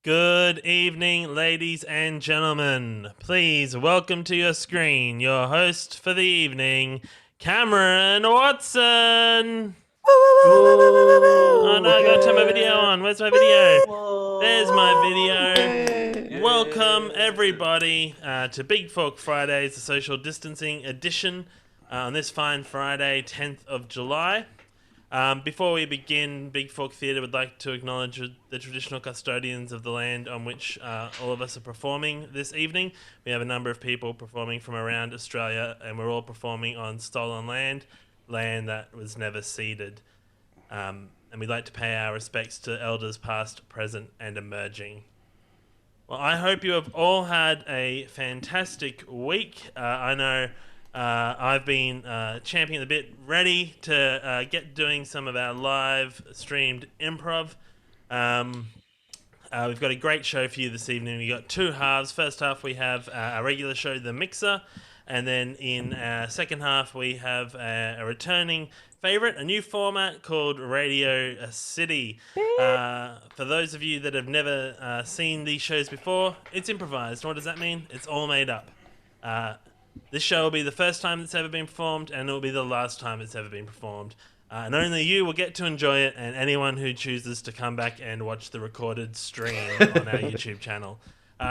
Good evening, ladies and gentlemen. Please welcome to your screen your host for the evening, Cameron Watson. Oh no, I gotta turn my video on. Where's my video? There's my video. Welcome everybody to Big Fork Fridays, the social distancing edition on this fine Friday, 10th of July. Before we begin, Big Fork Theatre would like to acknowledge the traditional custodians of the land on which all of us are performing this evening. We have a number of people performing from around Australia, and we're all performing on stolen land that was never ceded. And we'd like to pay our respects to elders past, present, and emerging. Well, I hope you have all had a fantastic week. I know I've been champing the bit, ready to get doing some of our live streamed improv. We've got a great show for you this evening. We've got two halves. First half we have our regular show, The Mixer, and then in our second half we have a returning favourite, a new format called Radio City. For those of you that have never seen these shows before, it's improvised. What does that mean? It's all made up. This show will be the first time it's ever been performed, and it will be the last time it's ever been performed. And only you will get to enjoy it, and anyone who chooses to come back and watch the recorded stream on our YouTube channel.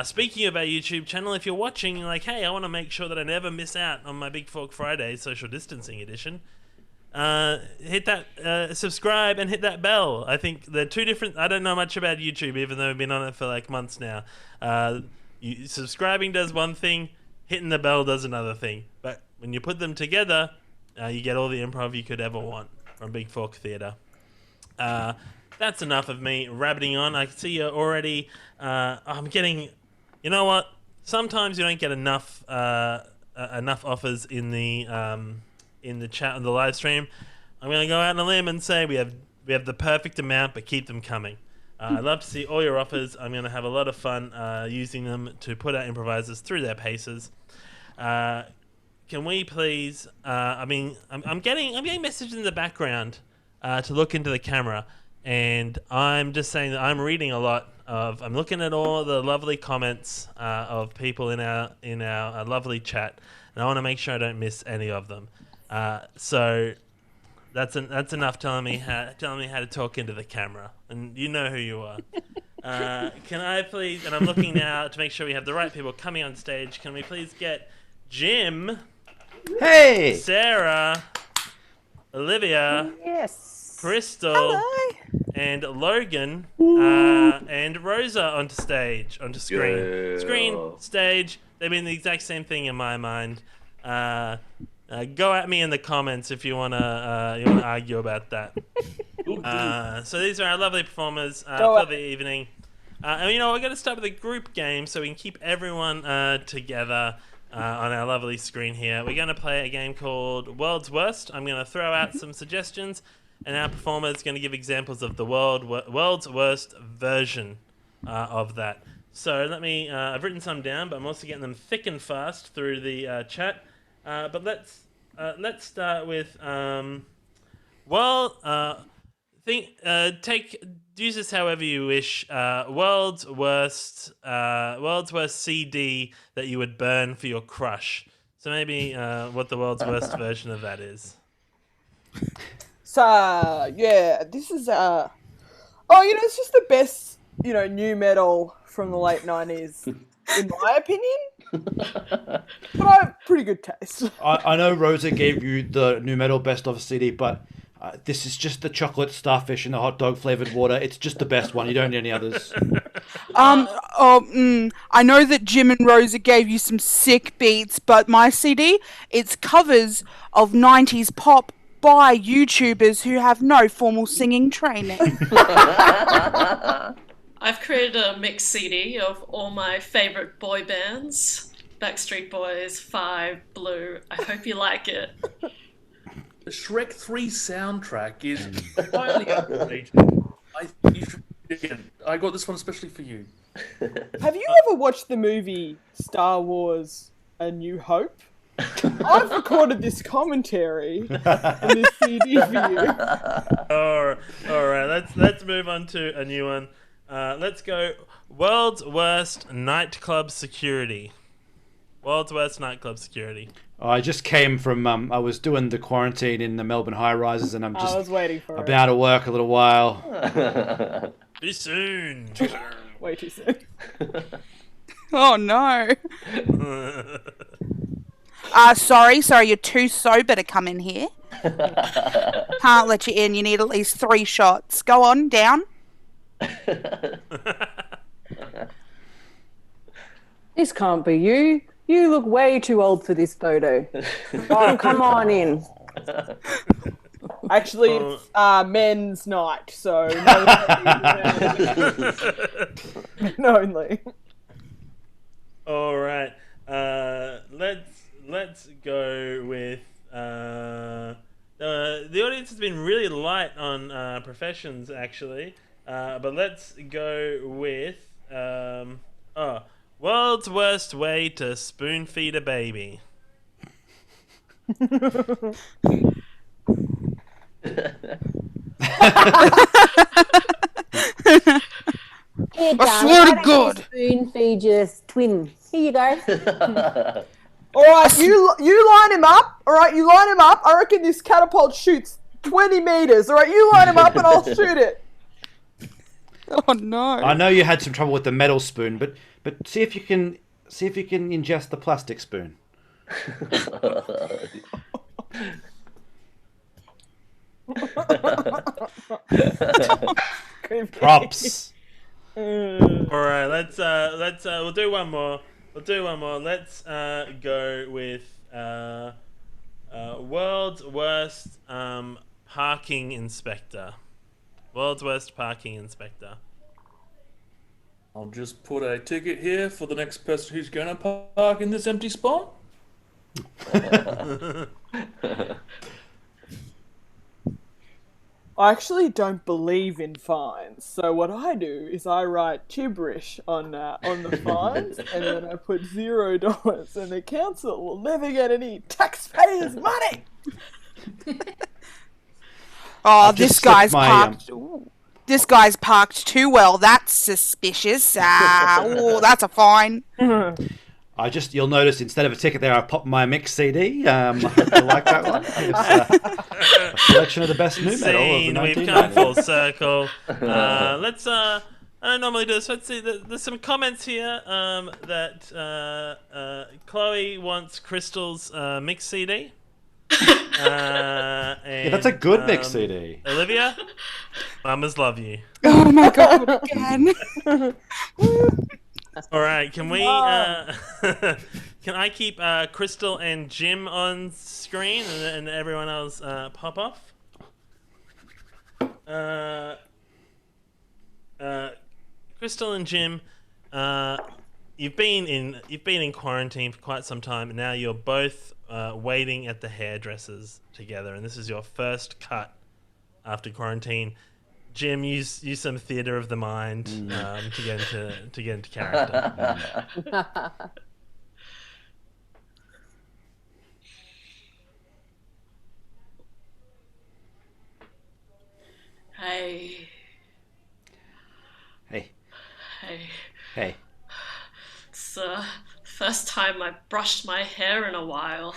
Speaking of our YouTube channel, if you're watching, you're like, hey, I want to make sure that I never miss out on my Big Fork Friday social distancing edition, hit that subscribe and hit that bell. I think they're two different. I don't know much about YouTube, even though we've been on it for like months now. Subscribing does one thing, hitting the bell does another thing. But when you put them together, you get all the improv you could ever want from Big Fork Theatre. That's enough of me rabbiting on. I can see you already. I'm getting. You know what? Sometimes you don't get enough offers in the chat on the live stream. I'm going to go out on a limb and say we have the perfect amount, but keep them coming. I'd love to see all your offers. I'm going to have a lot of fun using them to put our improvisers through their paces. Can we please? I'm getting messages in the background to look into the camera, and I'm just saying that I'm reading a lot of. I'm looking at all the lovely comments of people in our lovely chat, and I want to make sure I don't miss any of them. So that's enough telling me how to talk into the camera, and you know who you are. Can I please? And I'm looking now to make sure we have the right people coming on stage. Can we please get Jim? Hey! Sarah, Olivia, yes, Crystal, hello, and Logan, and Rosa onto screen. Yeah. Screen, stage, they mean the exact same thing in my mind. Go at me in the comments if you wanna argue about that. So these are our lovely performers for the evening. And we're going to start with a group game so we can keep everyone together. On our lovely screen here, we're going to play a game called World's Worst. I'm going to throw out some suggestions, and our performer is going to give examples of the world's worst version of that. So I've written some down, but I'm also getting them thick and fast through the chat. But let's start with use this however you wish. World's worst CD that you would burn for your crush. So maybe what the world's worst version of that is. So yeah, this is it's just the best new metal from the late 90s, in my opinion. But I have pretty good taste. I know Rosa gave you the new metal best of CD, but this is just the chocolate starfish and the hot dog flavored water. It's just the best one. You don't need any others. I know that Jim and Rosa gave you some sick beats, but my CD, it's covers of 90s pop by YouTubers who have no formal singing training. I've created a mix CD of all my favourite boy bands. Backstreet Boys, Five, Blue. I hope you like it. The Shrek 3 soundtrack is highly underrated. I got this one especially for you. Have you ever watched the movie Star Wars A New Hope? I've recorded this commentary and this CD for you. All right, let's move on to a new one. Let's go. World's worst nightclub security. World's worst nightclub security. I just came from. I was doing the quarantine in the Melbourne high rises, and I'm I was just waiting for I've it. been out of work a little while. Too soon. Way too soon. Oh no. Sorry, you're too sober to come in here. Can't let you in. You need at least 3 shots. Go on, down. This can't be you. You look way too old for this photo. Oh, come on in. Actually, it's men's night, so men only. All right. Let's go with the audience has been really light on professions actually, but let's go with world's worst way to spoon feed a baby. Here, I swear to God. Spoon feed your twin. Here you go. All right, you line him up. All right, you line him up. I reckon this catapult shoots 20 meters. All right, you line him up and I'll shoot it. Oh no. I know you had some trouble with the metal spoon, but see if you can ingest the plastic spoon. Props. All right, let's we'll do one more. Let's go with world's worst parking inspector. World's worst parking inspector. I'll just put a ticket here for the next person who's going to park in this empty spot. I actually don't believe in fines, so what I do is I write gibberish on the fines, and then I put $0, and the council will never get any taxpayers' money. Oh, I've this just guy's slipped my, parked. This guy's parked too well. That's suspicious. That's a fine. You'll notice instead of a ticket there, I popped my mix CD. I like that one. It's a selection of the best new metal of the We've come 1990s. full circle. Let's. I don't normally do this. Let's see. There's some comments here that Chloe wants Crystal's mix CD. Yeah, that's a good mix CD. Olivia, mamas love you. Oh my God, again. All right, can we? Can I keep Crystal and Jim on screen and everyone else pop off? Crystal and Jim, you've been in quarantine for quite some time, and now you're both waiting at the hairdressers together, and this is your first cut after quarantine. Jim, use some theatre of the mind to get into character. Hey. Hey, Hey. hey. It's the first time I brushed my hair in a while.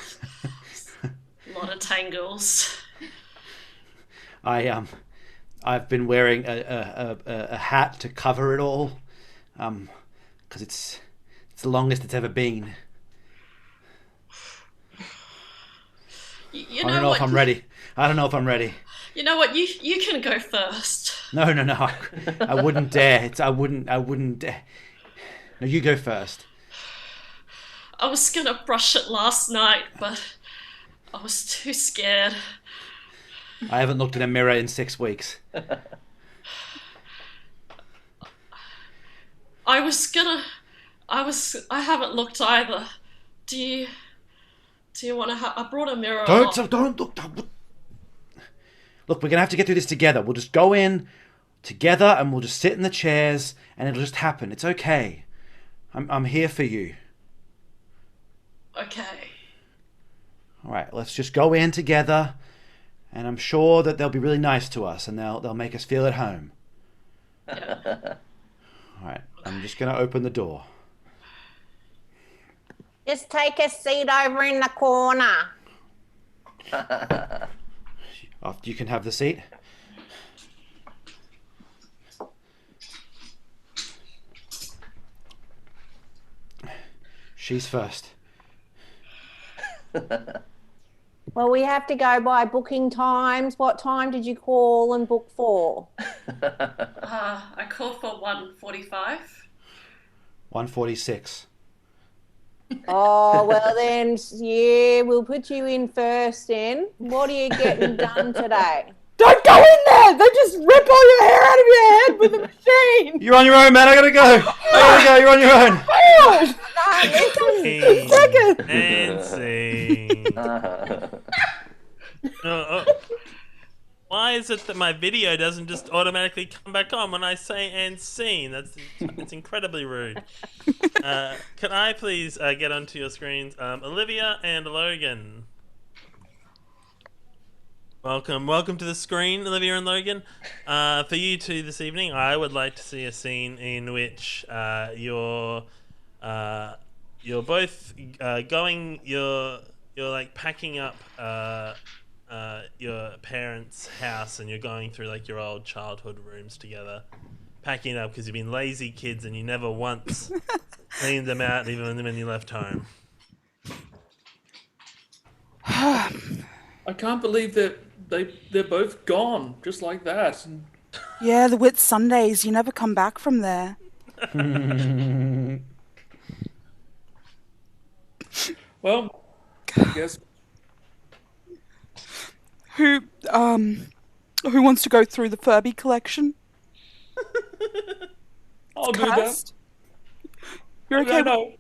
A lot of tangles. I've been wearing a hat to cover it all, because it's the longest it's ever been. You I know don't know what? if I'm ready. I don't know if I'm ready. You know what? You can go first. No. I wouldn't dare. I wouldn't dare. No, you go first. I was gonna brush it last night, but I was too scared. I haven't looked in a mirror in 6 weeks. I haven't looked either. Do you want to I brought a mirror along. Don't look. Look, we're gonna have to get through this together. We'll just go in together, and we'll just sit in the chairs, and it'll just happen. It's okay. I'm here for you. Okay. All right, let's just go in together, and I'm sure that they'll be really nice to us, and they'll make us feel at home. Yeah. All right, I'm just going to open the door. Just take a seat over in the corner. You can have the seat. She's first. Well, we have to go by booking times. What time did you call and book for? I called for 1:45. 146. Oh, well then, yeah, we'll put you in first then. What are you getting done today? Don't go in there! They just rip all your hair out of your head with a machine! You're on your own, man. I gotta go. You're on your own. Second! And scene. Why is it that my video doesn't just automatically come back on when I say "and scene"? It's incredibly rude. Can I please get onto your screens, Olivia and Logan? Welcome to the screen, Olivia and Logan. For you two this evening, I would like to see a scene in which you're both you're like packing up your parents' house, and you're going through like your old childhood rooms together, packing it up because you've been lazy kids and you never once cleaned them out even when you left home. I can't believe that they're both gone just like that. And Yeah, the Whit Sundays. You never come back from there. well, I guess Who wants to go through the Furby collection? I'll do Cast? You're that. okay.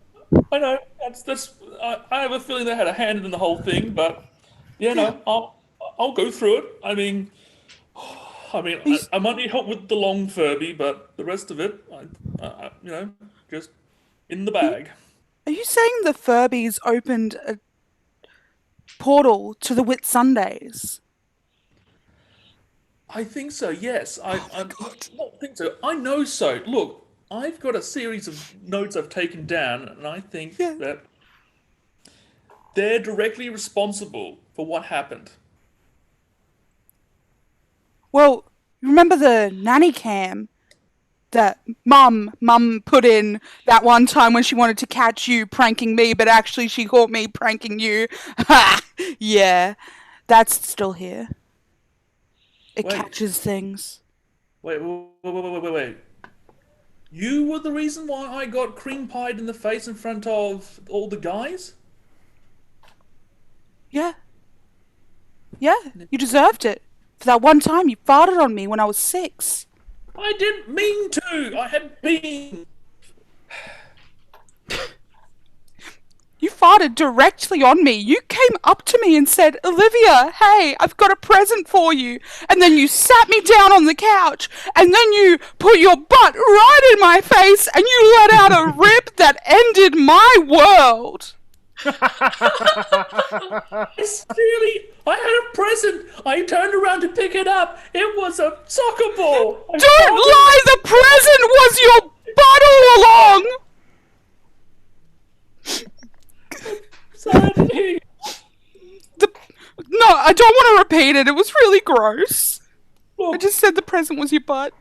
I know. That's. I have a feeling they had a hand in the whole thing, but yeah, no, I'll go through it. I mean, I might need help with the long Furby, but the rest of it, just in the bag. Are you saying the Furbies opened a portal to the Whit Sundays? I think so, yes. I don't think so. I know so. Look, I've got a series of notes I've taken down, and I think that they're directly responsible for what happened. Well, remember the nanny cam that Mum put in that one time when she wanted to catch you pranking me, but actually she caught me pranking you? Ha! Yeah, that's still here. It catches things. Wait. You were the reason why I got cream pied in the face in front of all the guys? Yeah. Yeah, you deserved it. For that one time you farted on me when I was 6. I didn't mean to. I had been. You farted directly on me. You came up to me and said, Olivia, hey, I've got a present for you. And then you sat me down on the couch, and then you put your butt right in my face, and you let out a rip that ended my world. I had a present. I turned around to pick it up. It was a soccer ball. Don't lie, the present was your butt all along. No, I don't want to repeat it. It was really gross. Look, I just said the present was your butt.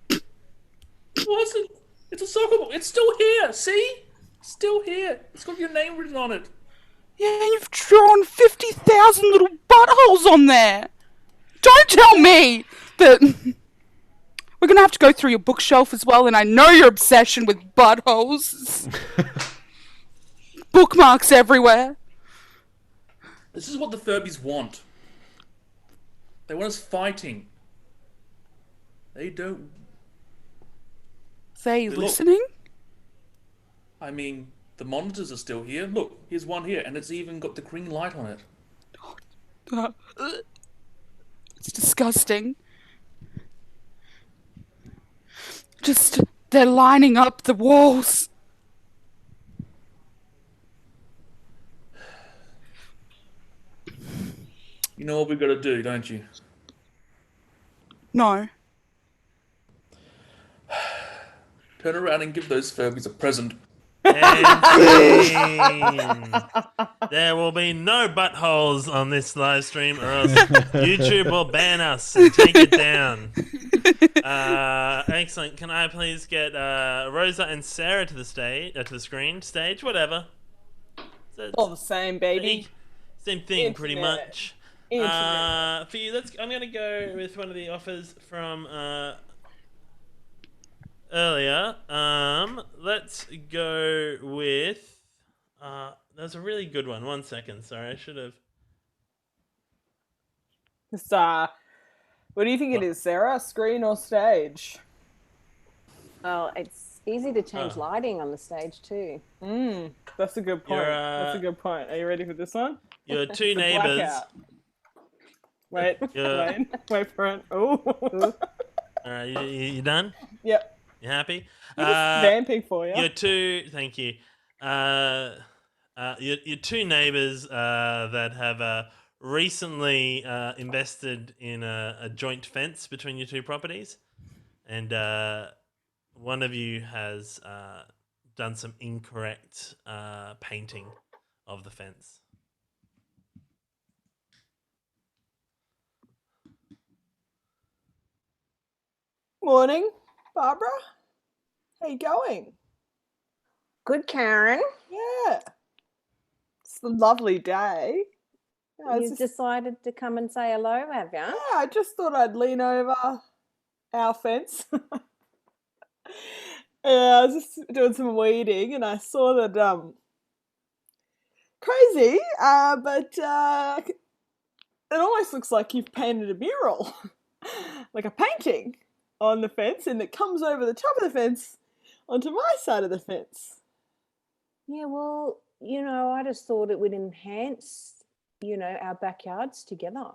It wasn't. It's a soccer ball. It's still here. See? Still here. It's got your name written on it. Yeah, and you've drawn 50,000 little buttholes on there. Don't tell me that... We're going to have to go through your bookshelf as well, and I know your obsession with buttholes. Bookmarks everywhere. This is what the Furbies want. They want us fighting. They don't... They Look. listening? I mean, the monitors are still here. Look, here's one here, and it's even got the green light on it. It's disgusting. Just, they're lining up the walls. You know what we gotta do, don't you? No. Turn around and give those Furbies a present. And scene. There will be no buttholes on this live stream, or else YouTube will ban us and take it down. Excellent. Can I please get Rosa and Sarah to the stage, whatever. All the same, baby. Same thing, pretty Internet. much. Internet. For you, I'm gonna go with one of the offers from earlier. Let's go with. There's a really good one. 1 second. Sorry, I should have. What do you think it is, Sarah? Screen or stage? Well, it's easy to change lighting on the stage too. That's a good point. You're, That's a good point. Are you ready for this one? Your two The neighbors. blackout. Wait for it. Oh. All right, you done? Yep. You happy? Just vamping for you. Thank you. Your two neighbors that have recently invested in a joint fence between your two properties, and one of you has done some incorrect painting of the fence. Morning, Barbara. How you going? Good, Karen. Yeah. It's a lovely day. Yeah, it's You've just- decided to come and say hello, have you? yeah, I just thought I'd lean over our fence. I was just doing some weeding and I saw that crazy, but it almost looks like you've painted a mural, like a painting on the fence, and it comes over the top of the fence onto my side of the fence. Yeah, well, I just thought it would enhance, our backyards together.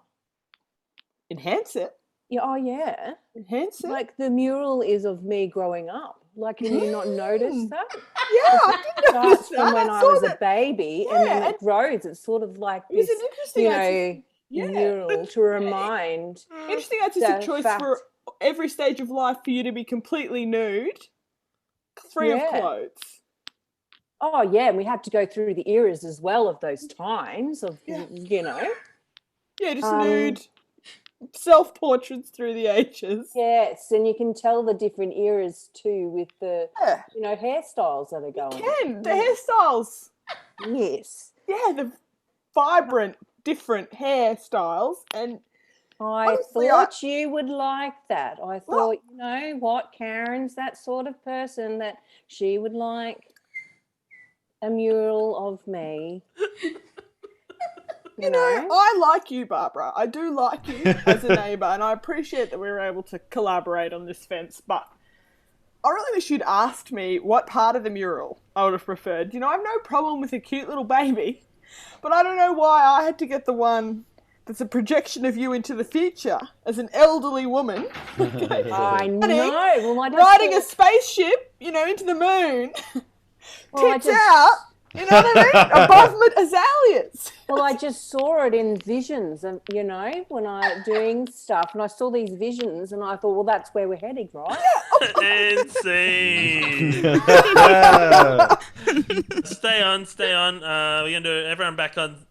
Enhance it. Yeah, oh yeah. Enhance it. Like the mural is of me growing up. Like, can you not notice that? Yeah, I did notice Starts that. from when I saw was a that. baby, and then Yeah, it grows. It's sort of like It was this, an interesting mural to remind. interesting artistic the choice fact- for every stage of life for you to be completely nude, free of Yeah. clothes. Oh yeah, and we had to go through the eras as well of those times of Yeah. Yeah, just Um, nude self-portraits through the ages. Yes, and you can tell the different eras too with the Yeah, hairstyles that are going. Ken, the hairstyles. Yes. Yeah, the vibrant, different hairstyles, and I Honestly, thought you would like that. I Well- thought, what, Karen's that sort of person that she would like a mural of me. I like you, Barbara. I do like you as a neighbour, and I appreciate that we were able to collaborate on this fence, but I really wish you'd asked me what part of the mural I would have preferred. I have no problem with a cute little baby, but I don't know why I had to get the one that's a projection of you into the future as an elderly woman. I know. Well, I just Riding a thought- spaceship, into the moon. Well, I Tits just- out, you know what I mean? Above azaleas. Well, I just saw it in visions, and when I doing stuff, and I saw these visions, and I thought, well, that's where we're heading, right? And scene. Stay on. We're gonna do everyone back on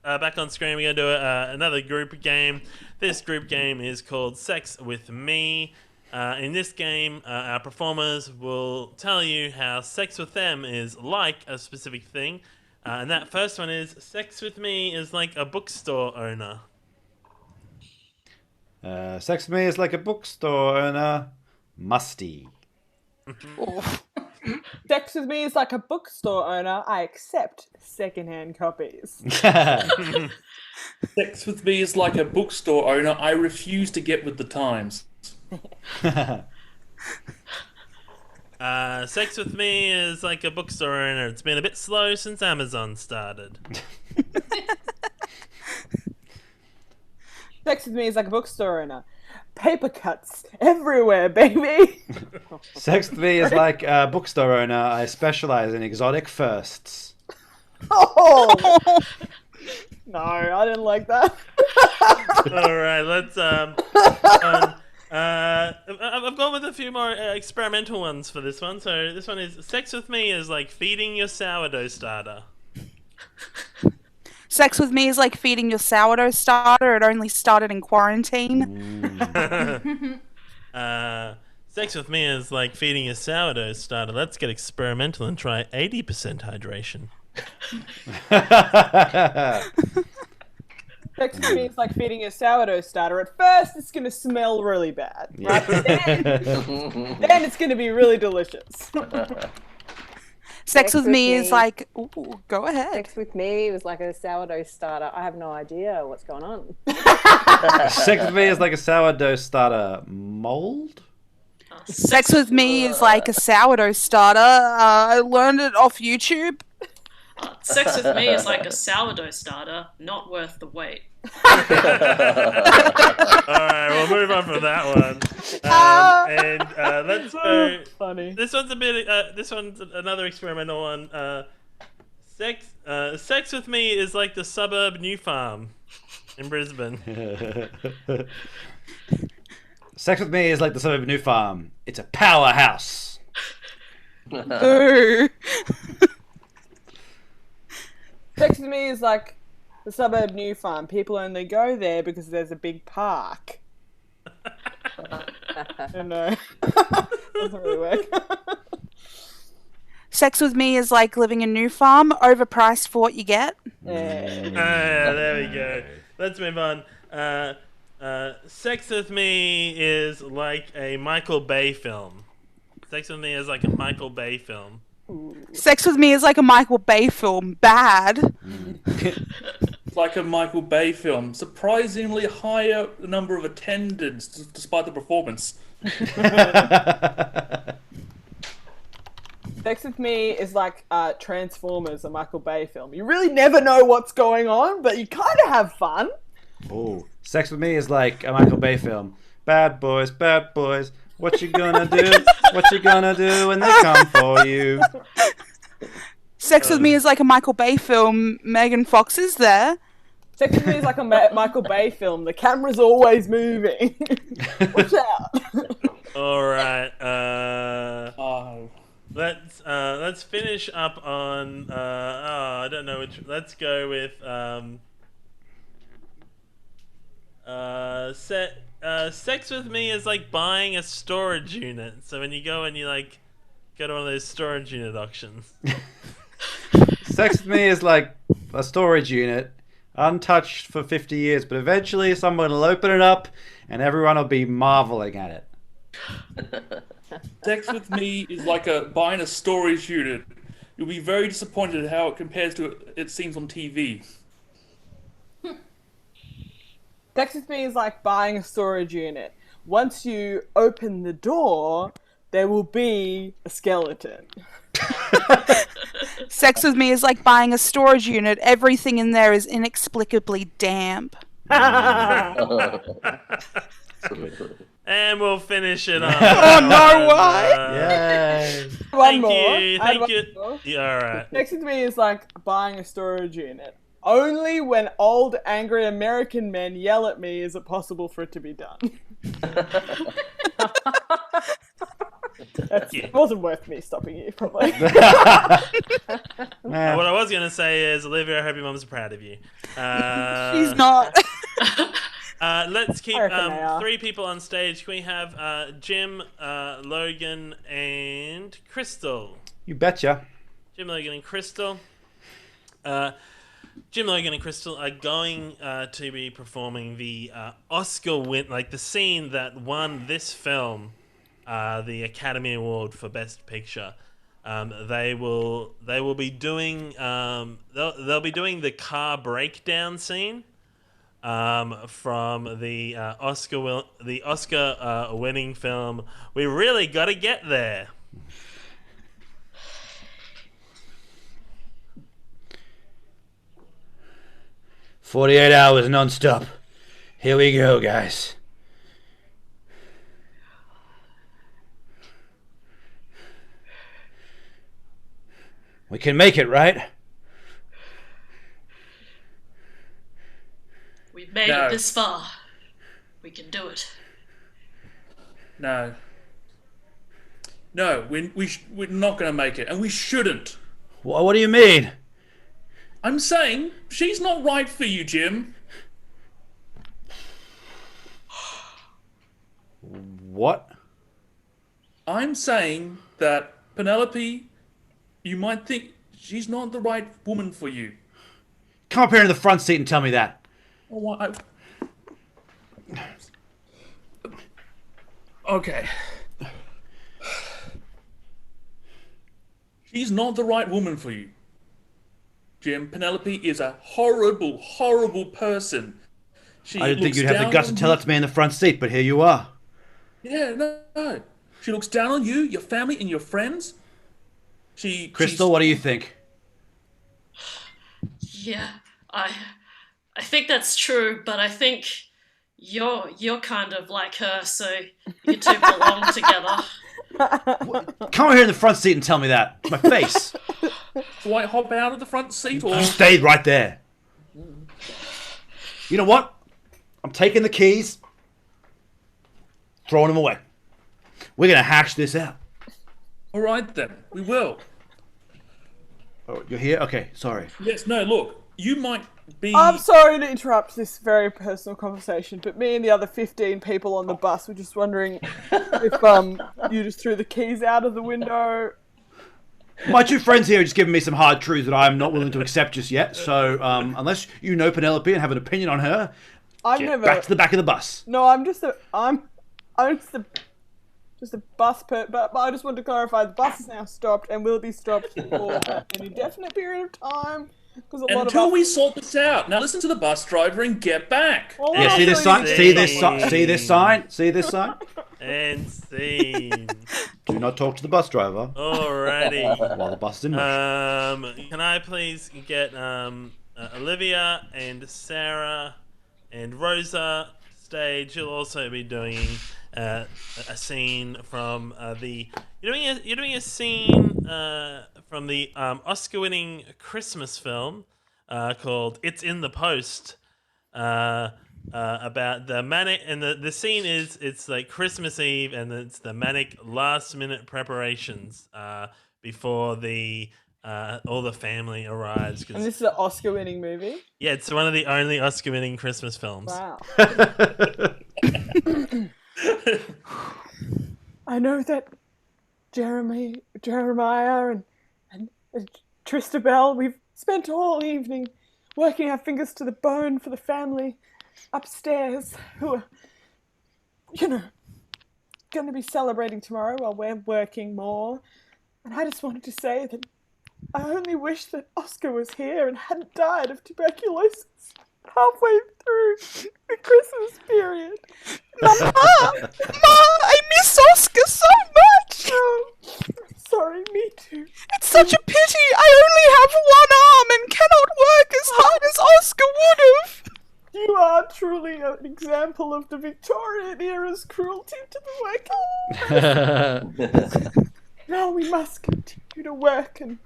screen. We're gonna do another group game. This group game is called Sex with Me. In this game, our performers will tell you how sex with them is like a specific thing. And that first one is, sex with me is like a bookstore owner. Sex with me is like a bookstore owner. Musty. Sex with me is like a bookstore owner. I accept secondhand copies. Sex with me is like a bookstore owner. I refuse to get with the times. Sex with me is like a bookstore owner. It's been a bit slow since Amazon started. Sex with me is like a bookstore owner. Paper cuts everywhere, baby. Sex with me is like a bookstore owner. I specialize in exotic firsts. Oh no, I didn't like that. All right, let's I've I've gone with a few more experimental ones for this one. So this one is sex with me is like feeding your sourdough starter. Sex with me is like feeding your sourdough starter. It only started in quarantine. Sex with me is like feeding a sourdough starter. Let's get experimental and try 80% hydration. Sex with me is like feeding a sourdough starter. At first, it's going to smell really bad, right? But then it's going to be really delicious. Sex with me is like, ooh, go ahead. Sex with me was like a sourdough starter. I have no idea what's going on. Sex with me is like a sourdough starter mold. Sex with me is like a sourdough starter. I learned it off YouTube. Sex with me is like a sourdough starter, not worth the wait. Alright, we'll move on from that one. Let's go. Funny. This one's another experimental one. Sex with me is like the suburb New Farm in Brisbane. Sex with me is like the suburb New Farm. It's a powerhouse. Boo. Sex with me is like the suburb New Farm. People only go there because there's a big park. I know. Doesn't really work. Sex with me is like living in New Farm, overpriced for what you get. There we go. Let's move on. Sex with me is like a Michael Bay film. Sex with me is like a Michael Bay film. Sex with me is like a Michael Bay film. Bad. Like a Michael Bay film. Surprisingly higher number of attendance despite the performance. Sex with me is like Transformers, a Michael Bay film. You really never know what's going on, but you kind of have fun. Oh, Sex with me is like a Michael Bay film. Bad boys, bad boys. What you gonna do? What you gonna do when they come for you? Sex with me is like a Michael Bay film. Megan Fox is there. Sex with me is like a Michael Bay film. The camera's always moving. Watch out. All right. Let's finish up on. I don't know which. Let's go with sex with me is like buying a storage unit. So when you go and you like go to one of those storage unit auctions. Sex with me is like a storage unit, untouched for 50 years, but eventually someone will open it up and everyone will be marveling at it. Sex with me is like buying a storage unit. You'll be very disappointed at how it compares to it seems on TV. Sex with me is like buying a storage unit. Once you open the door, there will be a skeleton. Sex with me is like buying a storage unit. Everything in there is inexplicably damp. And we'll finish it off. Oh no, why? Yay! One more. Thank you. Yeah, all right. Sex with me is like buying a storage unit. Only when old, angry American men yell at me is it possible for it to be done. It wasn't worth me stopping you, probably. What I was going to say is, Olivia, I hope your mum's proud of you. She's not. Let's keep I reckon they are. 3 people on stage. Can we have Jim, Logan, and Crystal? You betcha. Jim, Logan, and Crystal. Jim, Logan, and Crystal are going to be performing the Oscar win, like the scene that won this film the Academy Award for Best Picture. They will be doing they'll be doing the car breakdown scene from the Oscar winning film We Really Gotta Get There. "48 hours non-stop. Here we go, guys." We can make it, right? We've made No. it this far. We can do it. No. No, we're not going to make it, and we shouldn't. What do you mean? I'm saying she's not right for you, Jim. What? I'm saying that Penelope, you might think she's not the right woman for you. Come up here in the front seat and tell me that. Oh, Okay. She's not the right woman for you, Jim. Penelope is a horrible, horrible person. I didn't think you'd have the guts to tell that to me in the front seat, but here you are. Yeah, no. She looks down on you, your family, and your friends. Crystal, what do you think? Yeah, I think that's true, but I think you're kind of like her, so you two belong together. Come over here in the front seat and tell me that. My face. Do I hop out of the front seat or? You stayed right there. You know what? I'm taking the keys, throwing them away. We're gonna hash this out. All right then, we will. Oh, you're here? Okay, sorry. Yes, no, look, you might be... I'm sorry to interrupt this very personal conversation, but me and the other 15 people on the bus were just wondering if you just threw the keys out of the window. My two friends here are just giving me some hard truths that I'm not willing to accept just yet. So unless you know Penelope and have an opinion on her, back to the back of the bus. No, I'm just a bus but I just want to clarify, the bus is now stopped and will be stopped for an indefinite period of time. Until we sort this out. Now listen to the bus driver and get back. Well, Yeah, see this sign? See this sign? See this sign? See this sign? And scene. Do not talk to the bus driver Alrighty. while the bus is in motion. Can I please get Olivia and Sarah and Rosa stage? You'll also be doing a scene from you're doing a scene from the Oscar-winning Christmas film called "It's in the Post." About the manic, and the scene is it's like Christmas Eve, and it's the manic last-minute preparations before the all the family arrives. And this is an Oscar-winning movie? Yeah, it's one of the only Oscar-winning Christmas films. Wow. I know that Jeremiah and Tristabel, we've spent all evening working our fingers to the bone for the family upstairs who are, going to be celebrating tomorrow while we're working more. And I just wanted to say that I only wish that Oscar was here and hadn't died of tuberculosis halfway through the Christmas period. Mama, I miss Oscar so much. Oh, sorry, me too. It's such a pity I only have one arm and cannot work as hard as Oscar would have. You are truly an example of the Victorian era's cruelty to the working. Now we must continue to work and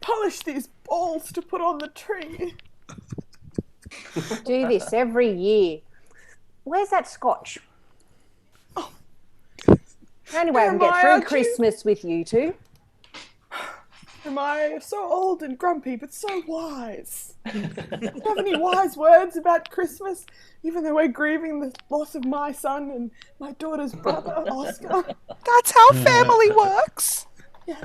polish these balls to put on the tree. Do this every year. Where's that scotch? Anyway, I can get through Christmas with you two. Am I so old and grumpy, but so wise? Do you have any wise words about Christmas, even though we're grieving the loss of my son and my daughter's brother, Oscar? That's how family works. Yeah.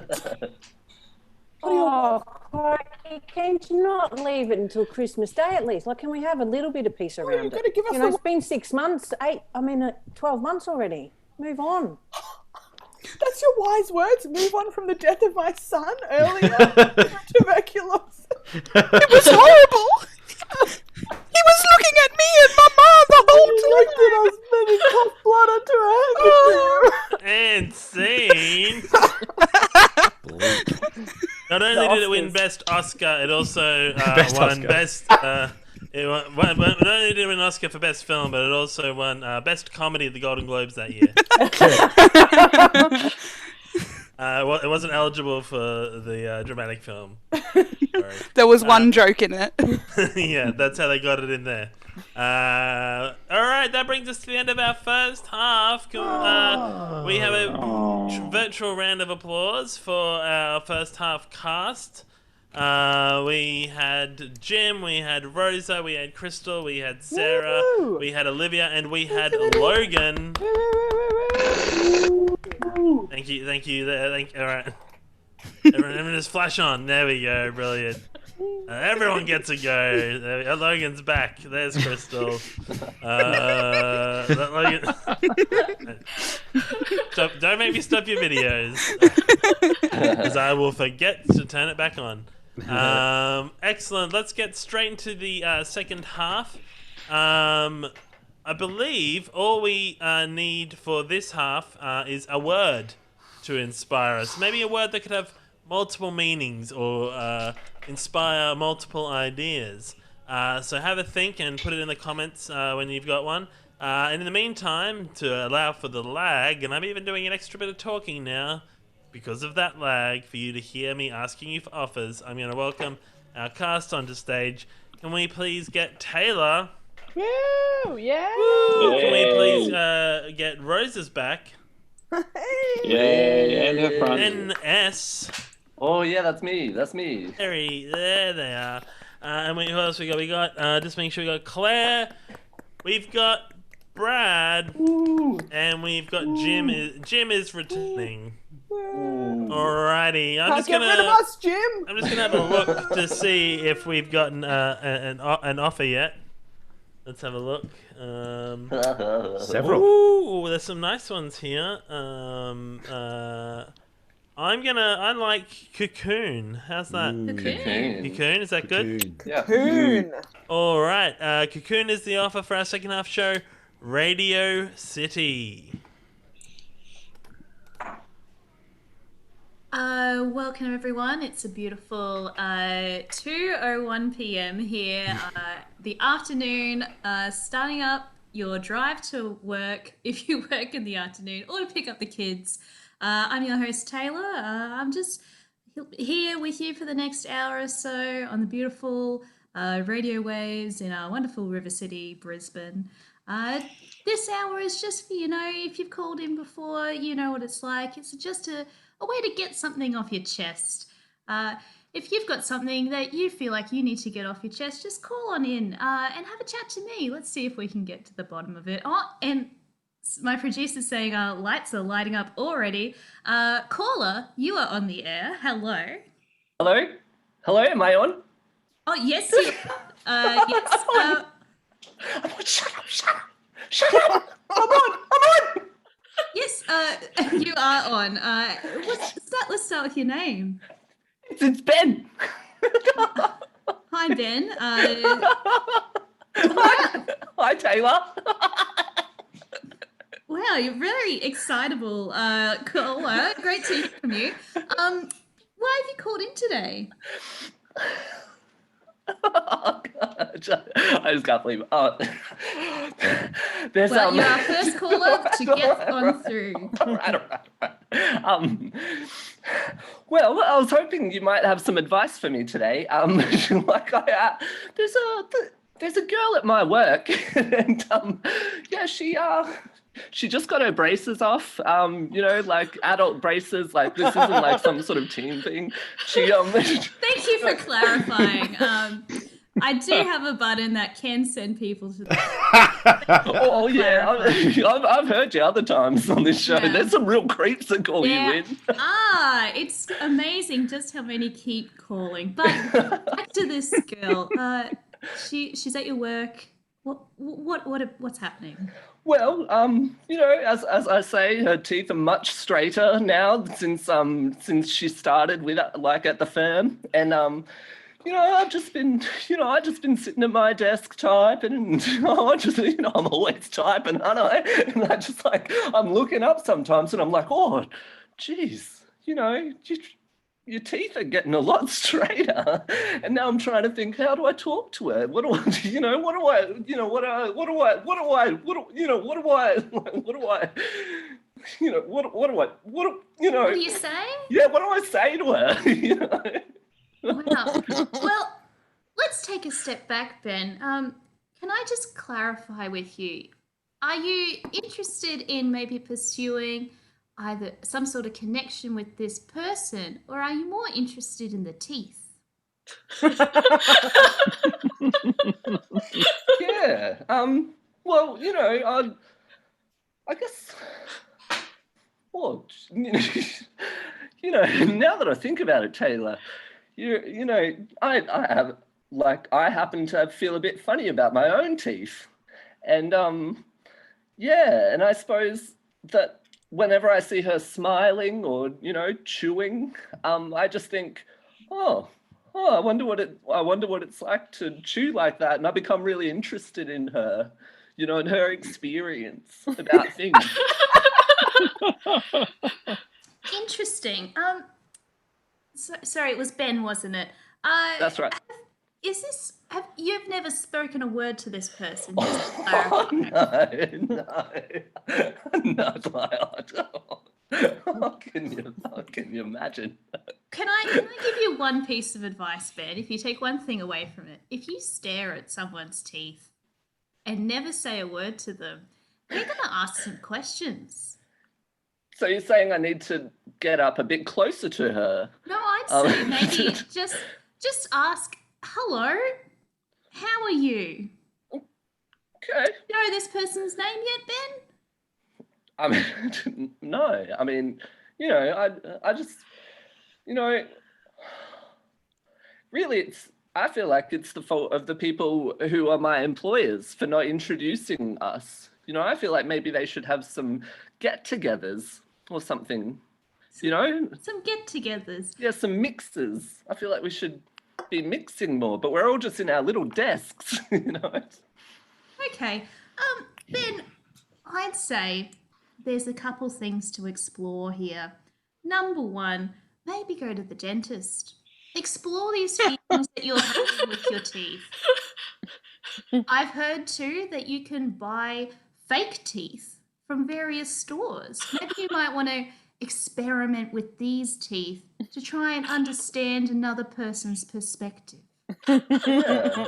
Oh, Crikey, can you not leave it until Christmas Day at least? Like, can we have a little bit of peace around you've it? got to give us It's been 6 months, 12 months already. Move on. That's your wise words? Move on from the death of my son earlier? Tuberculosis. It was horrible. He was looking at me and Mama the whole time. time. You looked at us many blood onto our And scene. Not only did it win Best Oscar, it also won Best. Not only did it win an Oscar for Best Film, but it also won Best Comedy at the Golden Globes that year. Well, it wasn't eligible for the dramatic film. Sorry. There was one joke in it. Yeah, that's how they got it in there. All right, that brings us to the end of our first half. We have a virtual round of applause for our first half cast. We had Jim, we had Rosa, we had Crystal, we had Sarah, Woo! we had Olivia, and we had Logan. Thank you. All right. Everyone just flash on. There we go. Brilliant. Everyone gets a go. Logan's back. There's Crystal. Logan. Don't make me stop your videos, because I will forget to turn it back on. Excellent. Let's get straight into the second half. I believe all we need for this half is a word to inspire us. Maybe a word that could have multiple meanings or inspire multiple ideas. So have a think and put it in the comments when you've got one. And in the meantime, to allow for the lag, and I'm even doing an extra bit of talking now because of that lag, for you to hear me asking you for offers, I'm going to welcome our cast onto stage. Can we please get Taylor? Woo! Yeah! Woo! Can we please get Rosa's back? Yeah, and her front. NS. Oh yeah, that's me. There they are. And who else we got? We got, just make sure we got Claire. We've got Brad. Ooh. And we've got Jim. Jim is returning. Ooh. Alrighty. I'm just Get rid of gonna us, Jim! have a look to see if we've gotten an offer yet. Let's have a look. Several. Ooh, there's some nice ones here. I like Cocoon. How's that? Cocoon, is that good? Yeah. Cocoon! All right. Cocoon is the offer for our second half show, Radio City. Welcome everyone. It's a beautiful 2:01 p.m. here. The afternoon, starting up your drive to work if you work in the afternoon, or to pick up the kids. I'm your host Taylor. I'm just here with you for the next hour or so on the beautiful radio waves in our wonderful River City, Brisbane. This hour is just for, if you've called in before, you know what it's like. It's just a way to get something off your chest. If you've got something that you feel like you need to get off your chest, just call on in and have a chat to me. Let's see if we can get to the bottom of it. Oh, and my producer's saying lights are lighting up already. Caller, you are on the air. Hello. Hello, am I on? Oh, yes, you yes. Shut up! I'm on! Yes, you are on. Let's start with your name. It's Ben. Hi, Ben. Hi, Taylor. Wow, you're very excitable, caller. Great to hear from you. Why have you called in today? Oh, God. I just can't believe it. Oh. There's, Well, you're our first caller to get on through. All right. Well, I was hoping you might have some advice for me today. There's a girl at my work, and she just got her braces off. Like adult braces. Like this isn't like some sort of teen thing. Thank you for clarifying. I do have a button that can send people to the Oh yeah, I've heard you other times on this show. Yeah. There's some real creeps that call you in. It's amazing just how many keep calling. But back to this girl. She's at your work. What's happening? Well, as I say, her teeth are much straighter now since she started with at the firm, and I've just been sitting at my desk typing, and I'm always typing, aren't I? And I'm looking up sometimes, and I'm like, oh, geez, your teeth are getting a lot straighter. And now I'm trying to think, how do I talk to her? What do I? What do you say? Yeah, what do I say to her? Wow. Well, let's take a step back, Ben. Can I just clarify with you? Are you interested in maybe pursuing either some sort of connection with this person, or are you more interested in the teeth? Yeah. Well, I guess. Well, now that I think about it, Taylor, I happen to feel a bit funny about my own teeth, and yeah, and I suppose that whenever I see her smiling or chewing, I just think, oh, I wonder what it's like to chew like that, and I become really interested in her, and her experience about things. Interesting. Sorry, it was Ben, wasn't it? That's right. You've never spoken a word to this person? Oh, no, not like Can you imagine? Can I give you one piece of advice, Ben? If you take one thing away from it, if you stare at someone's teeth and never say a word to them, they're going to ask some questions. So you're saying I need to get up a bit closer to her? No, I'd say maybe just ask, hello, how are you? Okay. You know this person's name yet, Ben? I mean, no. I mean, I just, really, I feel like it's the fault of the people who are my employers for not introducing us. I feel like maybe they should have some get-togethers or something, Some get-togethers. Yeah, some mixes. I feel like we should be mixing more, but we're all just in our little desks, Okay. Ben, I'd say there's a couple things to explore here. Number one, maybe go to the dentist. Explore these feelings that you're having with your teeth. I've heard too that you can buy fake teeth from various stores. Maybe you might want to experiment with these teeth to try and understand another person's perspective. Yeah.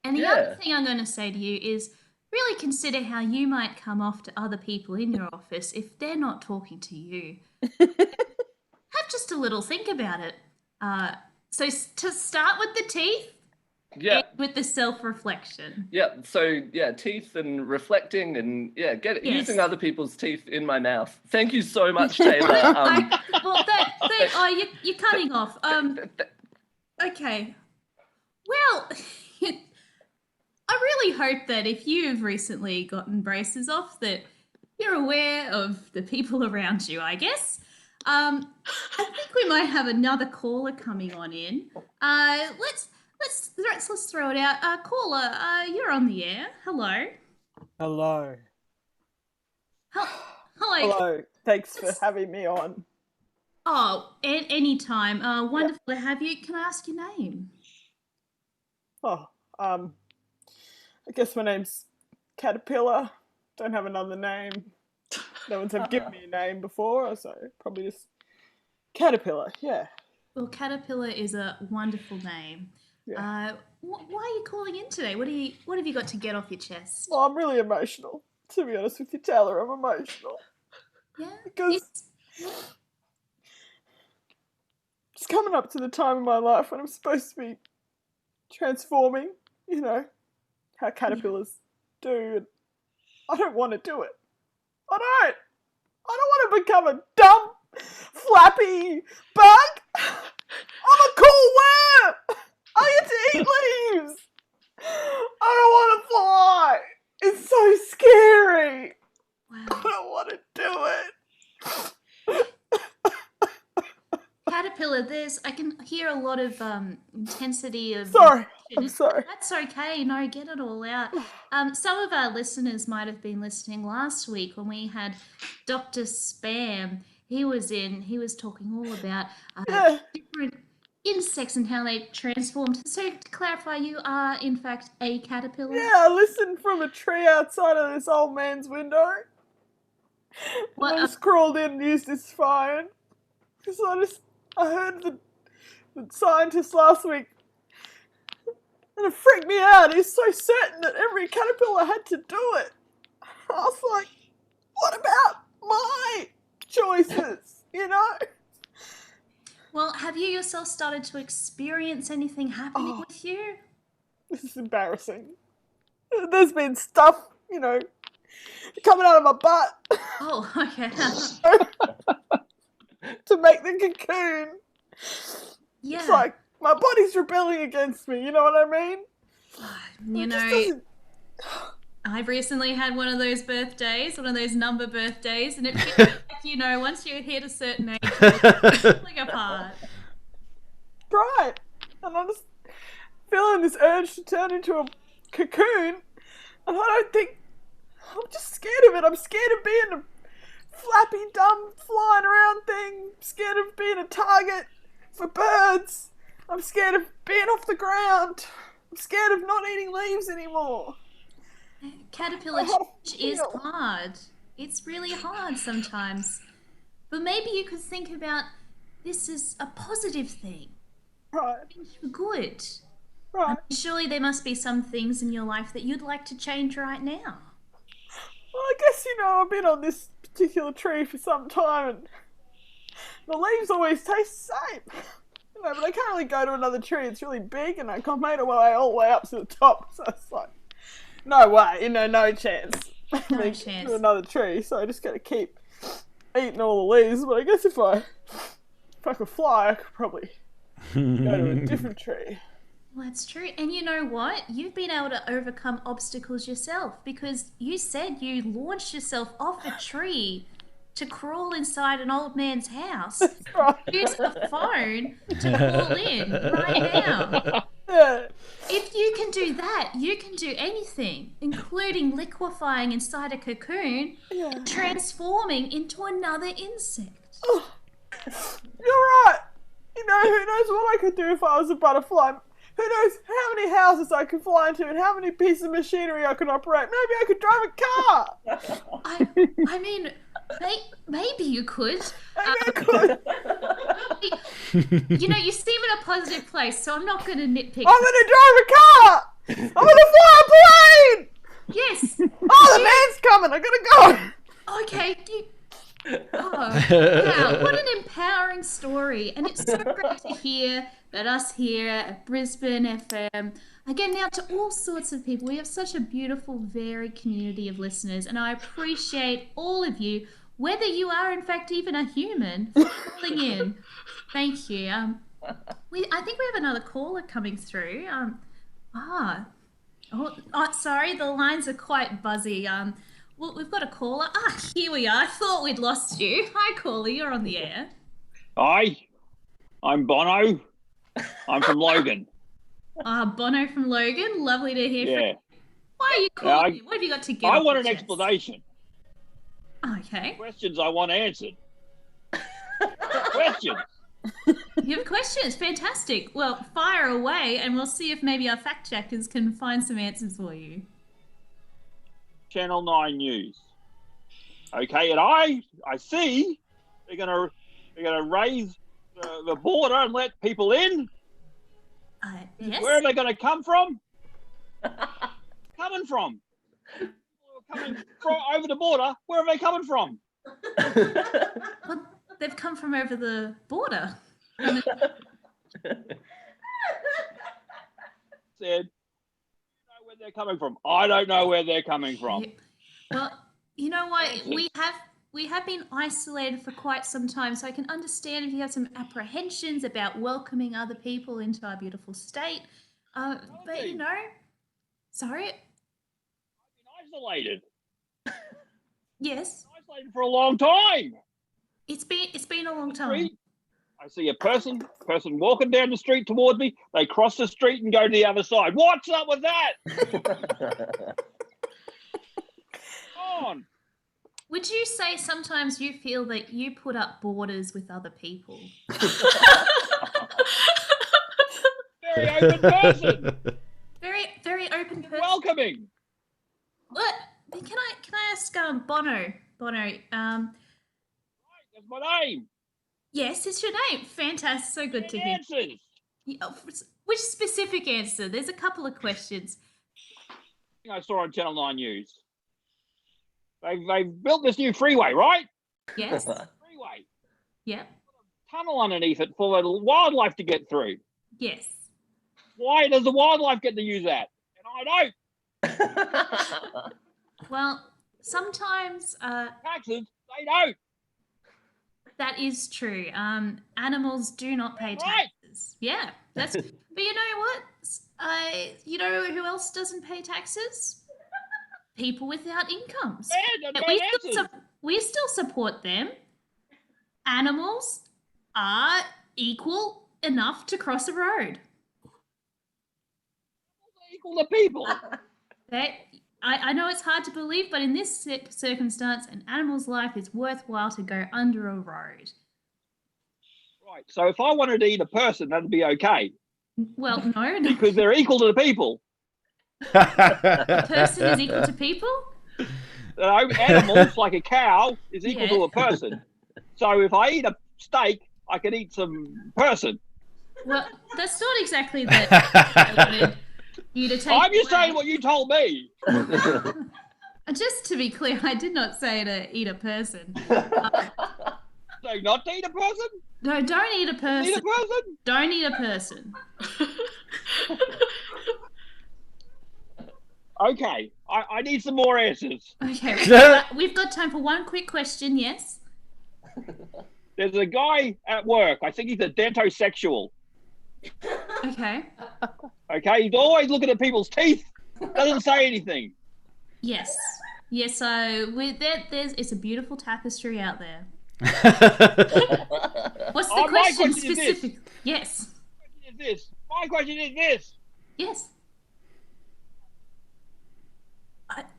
And the other thing I'm going to say to you is really consider how you might come off to other people in your office if they're not talking to you. Have just a little think about it. So to start with the teeth, Yeah. with the self-reflection. Yeah. So teeth and reflecting and using other people's teeth in my mouth. Thank you so much, Taylor. You're cutting off. Okay. Well, I really hope that if you've recently gotten braces off, that you're aware of the people around you, I guess. I think we might have another caller coming on in. Let's throw it out. Caller, you're on the air. Hello. Hello. Hello. Hello. Thanks for having me on. Oh, any time. Wonderful to have you. Can I ask your name? Oh, I guess my name's Caterpillar. Don't have another name. No one's ever given me a name before, so probably just Caterpillar. Yeah. Well, Caterpillar is a wonderful name. Yeah. Why are you calling in today? What have you got to get off your chest? Well, I'm really emotional. To be honest with you, Taylor, I'm emotional. Yeah. Because it's coming up to the time in my life when I'm supposed to be transforming, how caterpillars do. And I don't want to do it. I don't want to become a dumb, flappy bug. I'm a cool worm. I get to eat leaves. I don't want to fly. It's so scary. Wow. I don't want to do it. Caterpillar, I can hear a lot of intensity of... Sorry, I'm sorry. That's okay. No, get it all out. Some of our listeners might have been listening last week when we had Dr. Spam. He was talking all about different insects and how they transformed. So to clarify, you are in fact a caterpillar? Yeah, I listened from a tree outside of this old man's window. What, I just crawled in and used his phone. Because I heard the scientist last week. And And it freaked me out. He's so certain that every caterpillar had to do it. I was like, what about my choices, you know? Well, have you yourself started to experience anything happening with you? This is embarrassing. There's been stuff, you know, coming out of my butt. Oh, okay. To make the cocoon. Yeah. It's like my body's rebelling against me, you know what I mean? You know, I've recently had one of those birthdays, one of those number birthdays, and it feels like, you know, once you hit a certain age, you're falling apart. Right. And I'm just feeling this urge to turn into a cocoon, and I'm just scared of it. I'm scared of being a flappy, dumb, flying around thing. I'm scared of being a target for birds. I'm scared of being off the ground. I'm scared of not eating leaves anymore. Caterpillar change is hard. It's really hard sometimes. But maybe you could think about this as a positive thing. Right. Good. Right. Surely there must be some things in your life that you'd like to change right now. Well, I guess, you know, I've been on this particular tree for some time and the leaves always taste the same. You know, but I can't really go to another tree. It's really big and I made a way all the way up to the top. So it's like, no way, you know, no chance. No chance. To another tree, so I just gotta keep eating all the leaves. But I guess if I could fly, I could probably go to a different tree. Well, that's true. And you know what? You've been able to overcome obstacles yourself because you said you launched yourself off a tree to crawl inside an old man's house. Right. Use a phone to call in right now. Yeah. If you can do that, you can do anything, including liquefying inside a cocoon, transforming into another insect. Oh, you're right. You know, who knows what I could do if I was a butterfly? Who knows how many houses I could fly into and how many pieces of machinery I could operate? Maybe I could drive a car. I mean, maybe you could. Maybe I could. You know, you seem in a positive place, so I'm not going to nitpick. I'm going to drive a car. I'm going to fly a plane. Yes. Oh, the man's coming. I got to go. Okay. Oh, wow. What an empowering story. And it's so great to hear that us here at Brisbane FM are getting out to all sorts of people. We have such a beautiful, varied community of listeners, and I appreciate all of you, whether you are in fact even a human, calling in. Thank you. I think we have another caller coming through. Sorry, the lines are quite buzzy. Well, we've got a caller. Here we are. I thought we'd lost you. Hi, caller. You're on the air. Hi, I'm Bono. I'm from Logan. Bono from Logan. Lovely to hear from you. Why are you calling me? What have you got to get I off want your an chest? explanation. Okay. Questions I want answered. Questions. You have questions. Fantastic. Well, fire away and we'll see if maybe our fact checkers can find some answers for you. Channel 9 News. Okay, and I see they're gonna raise the border and let people in. Yes. Where are they going to come from? Coming from? Coming over the border. Where are they coming from? Well, they've come from over the border. Said, you know where they're coming from. I don't know where they're coming from. Well, you know what? We have been isolated for quite some time, so I can understand if you have some apprehensions about welcoming other people into our beautiful state. But you know, sorry. I've been isolated. Yes. Isolated for a long time. It's been a long time. I see a person walking down the street towards me. They cross the street and go to the other side. What's up with that? Come on. Would you say sometimes you feel that you put up borders with other people? Very open person. Very open person. Welcoming. What? Can I ask Bono? Right, that's my name. Yes, it's your name. Fantastic. So good to hear. Answers. Which specific answer? There's a couple of questions. I saw on Channel 9 News. They've built this new freeway, right? Yes. Freeway. Yep. Tunnel underneath it for the wildlife to get through. Yes. Why does the wildlife get to use that? And I don't. Well, sometimes Taxes, they don't. that is true. Animals do not pay Right. taxes. Yeah, that's. But you know what? You know who else doesn't pay taxes? People without incomes. Yeah, And no we still support them. Animals are equal enough to cross a road. Equal to people. I know it's hard to believe, but in this circumstance, an animal's life is worthwhile to go under a road. Right. So if I wanted to eat a person, that'd be okay. Well, no. Because they're equal to the people. A person is equal to people? Animals, like a cow, is equal to Yeah. a person. So if I eat a steak, I can eat some person. Well, that's not exactly the I wanted you to take. I'm just away. saying what you told me. Just to be clear, I did not say to eat a person. So not to eat a person? No, don't eat a person. Eat a person? Don't eat a person. Okay. I need some more answers. Okay, we've got time for one quick question, yes? There's a guy at work. I think he's a dentosexual. Okay. Okay, he's always looking at people's teeth. Doesn't say anything. Yes. Yes, so it's a beautiful tapestry out there. What's the My question question is this. specifically? Yes. My question is this. Yes.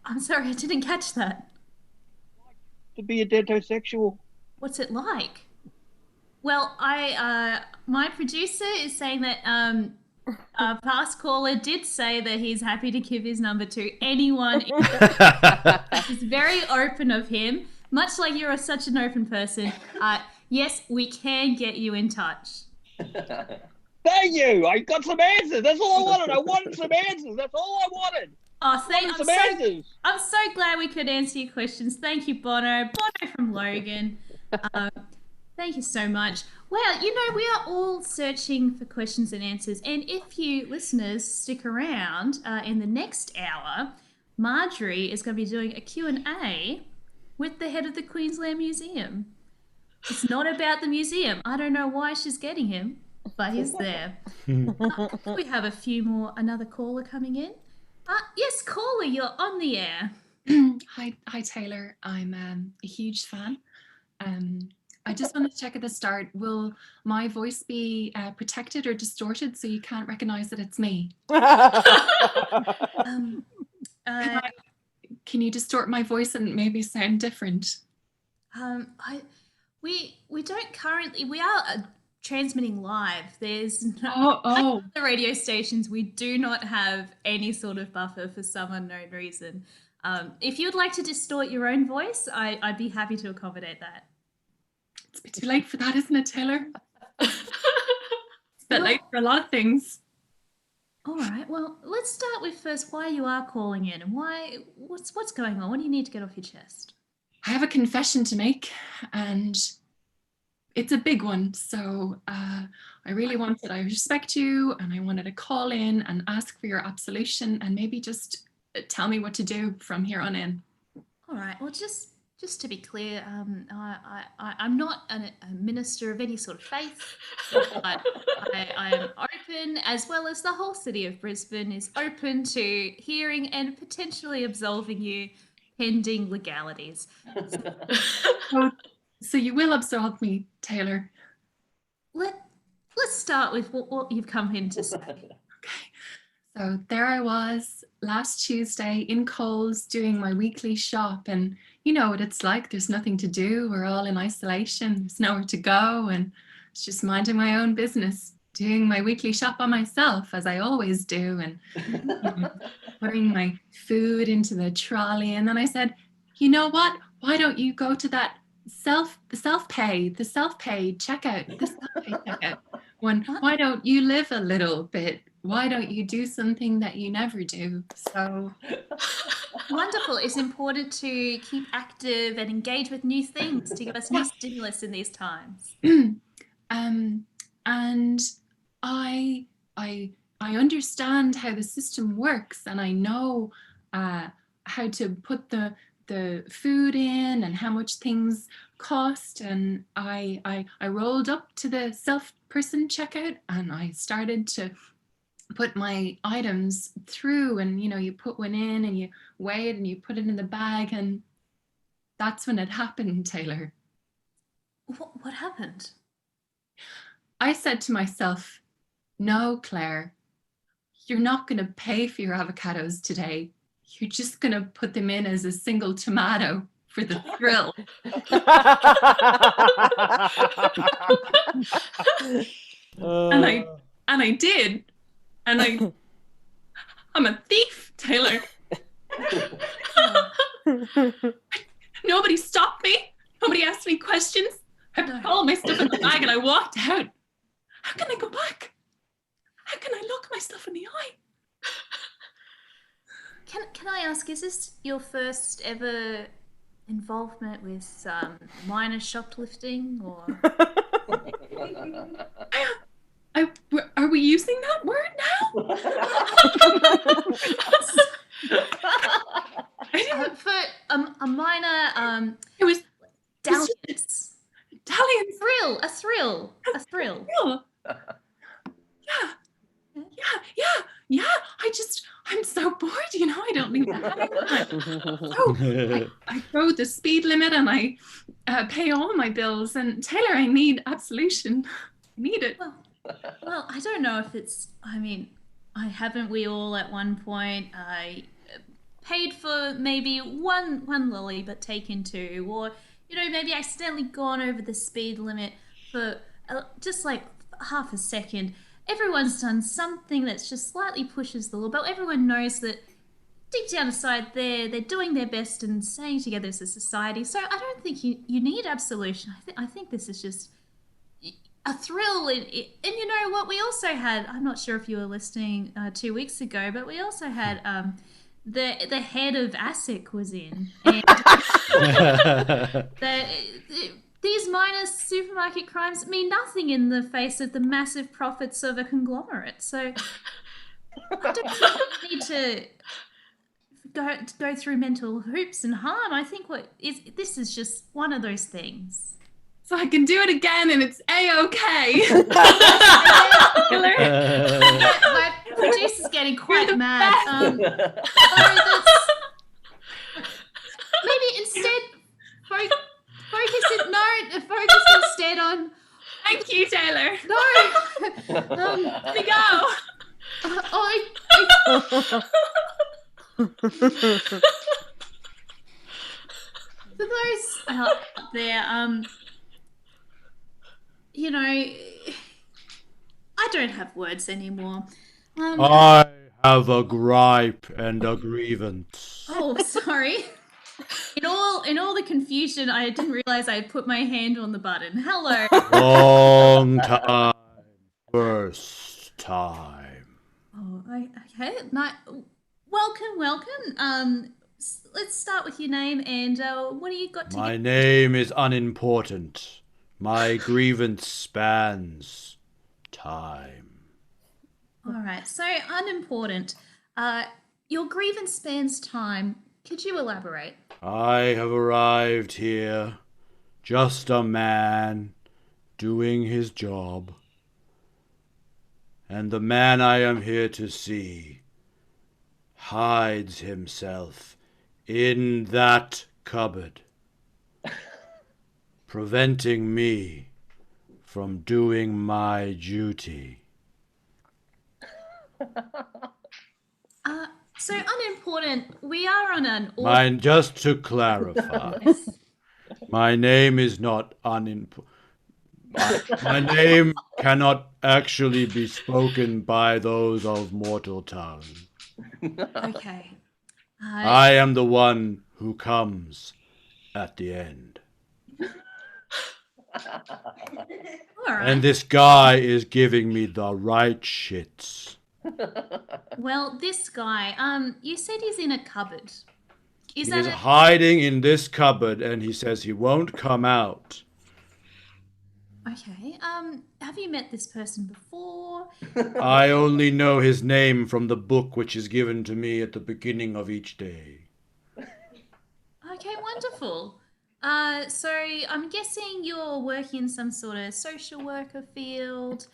I'm sorry, I didn't catch that. To be a dentosexual. What's it like? Well, my producer is saying that a past caller did say that he's happy to give his number to anyone. It's very open of him, much like you're such an open person. Yes, we can get you in touch. Thank you. I got some answers. That's all I wanted. I wanted some answers. That's all I wanted. Oh, answers. I'm so glad we could answer your questions. Thank you, Bono. Bono from Logan. Thank you so much. Well, you know, we are all searching for questions and answers. And if you listeners stick around in the next hour, Marjorie is going to be doing a Q&A with the head of the Queensland Museum. It's not about the museum. I don't know why she's getting him, but he's there. We have another caller coming in. Yes, caller, you're on the air. Hi, Taylor. I'm a huge fan. I just wanted to check at the start, will my voice be protected or distorted so you can't recognize that it's me? Can you distort my voice and maybe sound different? We don't currently. We are transmitting live. There's no the radio stations. We do not have any sort of buffer for some unknown reason. If you'd like to distort your own voice, I'd be happy to accommodate that. It's a bit too late for that, isn't it, Taylor? It's a bit late for a lot of things. All right. Well, let's start with first why you are calling in and what's going on. What do you need to get off your chest? I have a confession to make, and it's a big one. So I respect you, and I wanted to call in and ask for your absolution and maybe just tell me what to do from here on in. All right. Well, just to be clear, I'm not a minister of any sort of faith, but I am open, as well as the whole city of Brisbane is open to hearing and potentially absolving you pending legalities. So you will absolve me, Taylor? Let's start with what you've come in to say. Okay. So there I was last Tuesday in Coles doing my weekly shop, and you know what it's like. There's nothing to do. We're all in isolation. There's nowhere to go, and it's just minding my own business, doing my weekly shop on myself, as I always do, and putting my food into the trolley. And then I said, you know what? Why don't you go to that self-pay checkout, Why don't you live a little bit? Why don't you do something that you never do? So Wonderful. It's important to keep active and engage with new things to give us new stimulus in these times. and I understand how the system works, and I know how to put the food in and how much things cost. And I rolled up to the self-person checkout and I started to put my items through, and you put one in and you weigh it and you put it in the bag, and that's when it happened, Taylor. What happened? I said to myself, no, Claire, you're not going to pay for your avocados today. You're just going to put them in as a single tomato for the thrill. And I did. And I'm a thief, Taylor. Nobody stopped me. Nobody asked me questions. I put all my stuff in the bag and I walked out. How can I go back? How can I look myself in the eye? Can I ask, is this your first ever involvement with minor shoplifting, or? Are we using that word now? For a minor, it was dalliance. Dalliance. A thrill. Yeah. I'm so bored, I don't need that. So I go the speed limit and I pay all my bills. And Taylor, I need absolution. I need it. Well, I don't know if it's, haven't we all at one point paid for maybe one lolly but taken two, or maybe accidentally gone over the speed limit for just like half a second. Everyone's done something that's just slightly pushes the law, but everyone knows that deep down inside they're doing their best and staying together as a society. So I don't think you need absolution. I think this is just a thrill. And you know what? We also had, I'm not sure if you were listening 2 weeks ago, but we also had the head of ASIC was in. And these minor supermarket crimes mean nothing in the face of the massive profits of a conglomerate. So I don't think we need to go through mental hoops and harm. I think this is just one of those things. So I can do it again and it's A-okay. My producer's getting quite mad. Maybe instead focus instead on. Thank you, Taylor. No. Let me go. For those out there, I don't have words anymore. I have a gripe and a grievance. Oh, sorry. In all the confusion, I didn't realize I had put my hand on the button. Hello. Long time. First time. Oh, okay. Welcome. Let's start with your name and what do you got to My name is unimportant. My grievance spans time. All right. So unimportant. Your grievance spans time. Could you elaborate? I have arrived here, just a man doing his job. And the man I am here to see hides himself in that cupboard, preventing me from doing my duty. So unimportant, we are on an... Just to clarify, my name is not unimportant. My name cannot actually be spoken by those of mortal tongue. Okay. I am the one who comes at the end. All right. And this guy is giving me the right shits. Well, this guy, you said he's in a cupboard. Is He that is hiding in this cupboard, and he says he won't come out. Okay. Have you met this person before? I only know his name from the book which is given to me at the beginning of each day. Okay, wonderful. So I'm guessing you're working in some sort of social worker field.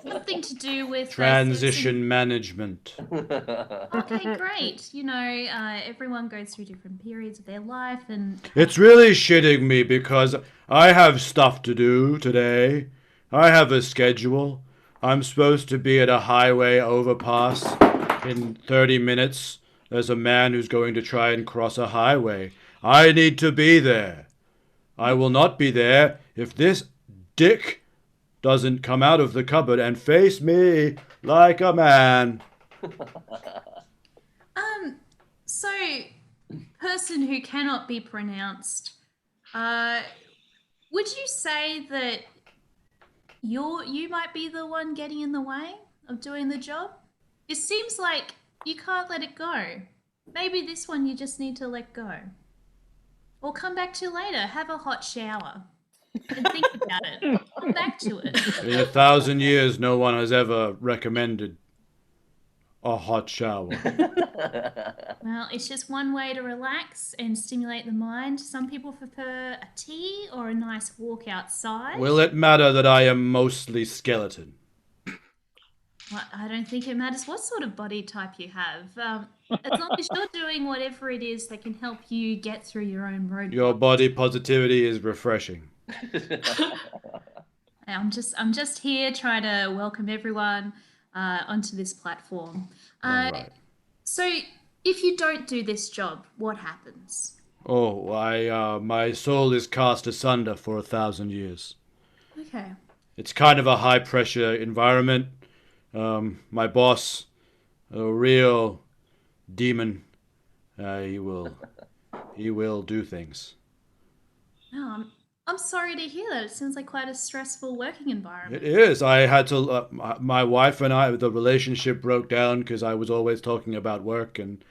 Something to do with Transition management. Okay, great. You know, everyone goes through different periods of their life, and It's really shitting me because I have stuff to do today. I have a schedule. I'm supposed to be at a highway overpass in 30 minutes. There's a man who's going to try and cross a highway. I need to be there. I will not be there if this dick doesn't come out of the cupboard and face me like a man. So person who cannot be pronounced. Would you say that you might be the one getting in the way of doing the job? It seems like you can't let it go. Maybe this one you just need to let go. Or come back to later, have a hot shower, and think about it. Come back to it. In 1,000 years, no one has ever recommended a hot shower. Well, it's just one way to relax and stimulate the mind. Some people prefer a tea or a nice walk outside. Will it matter that I am mostly skeleton? Well, I don't think it matters what sort of body type you have. As long as you're doing whatever it is that can help you get through your own road. Your body positivity is refreshing. I'm just here trying to welcome everyone onto this platform. Alright. So, if you don't do this job, what happens? Oh, my soul is cast asunder for 1,000 years. Okay. It's kind of a high-pressure environment. My boss, a real demon, he will do things. Oh, I'm sorry to hear that. It sounds like quite a stressful working environment. It is. I had to. My wife and I, the relationship broke down because I was always talking about work, and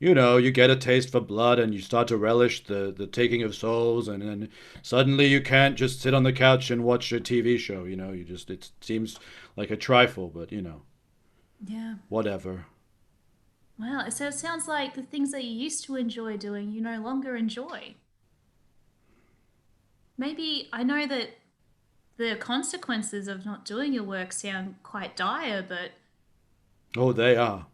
you know, you get a taste for blood, and you start to relish the taking of souls, and then suddenly you can't just sit on the couch and watch a TV show. You know, it seems like a trifle, but you know, Yeah. whatever. Well, so it sounds like the things that you used to enjoy doing, you no longer enjoy. Maybe, I know that the consequences of not doing your work sound quite dire, but Oh, they are.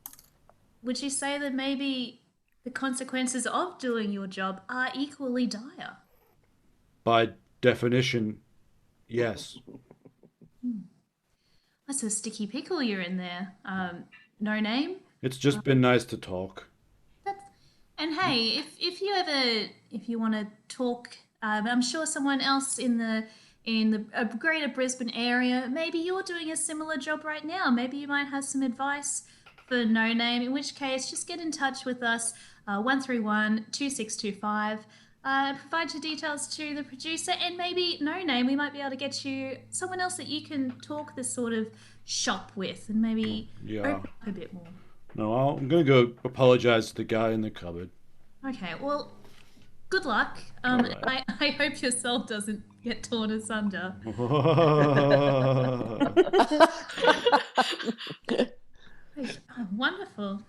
would you say that maybe the consequences of doing your job are equally dire? By definition, yes. That's a sticky pickle you're in there. No name? It's just been nice to talk. And hey, if you want to talk, I'm sure someone else in the greater Brisbane area, maybe you're doing a similar job right now. Maybe you might have some advice for No Name. In which case, just get in touch with us, 131-2625. Provide your details to the producer, and maybe No Name, we might be able to get you someone else that you can talk this sort of shop with, and maybe open up a bit more. No, I'm gonna go apologize to the guy in the cupboard. Okay, well, good luck. Alright. I hope your soul doesn't get torn asunder. Wonderful.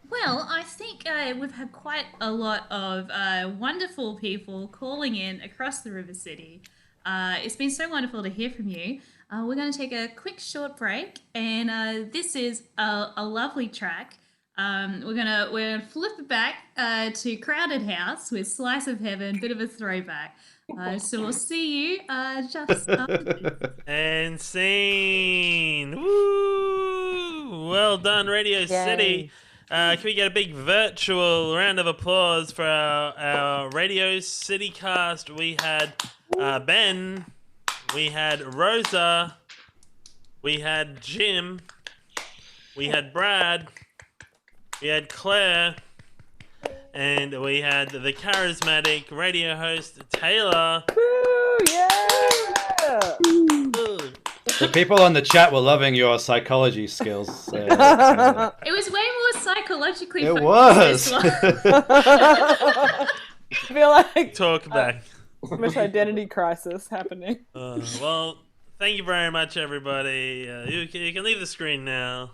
Well, I think we've had quite a lot of wonderful people calling in across the River City. It's been so wonderful to hear from you. We're going to take a quick short break, and this is a lovely track. We're gonna flip it back to Crowded House with Slice of Heaven, bit of a throwback. So we'll see you just after this. And scene. Woo! Well done, Radio City. Can we get a big virtual round of applause for our Radio City cast? We had Ben, we had Rosa, we had Jim, we had Brad, we had Claire, And we had the charismatic radio host, Taylor. Woo, yeah! The people on the chat were loving your psychology skills. It was way more psychologically It focused. was. This one. I feel like Talk back. so much identity crisis happening. Well, thank you very much, everybody. You can leave the screen now.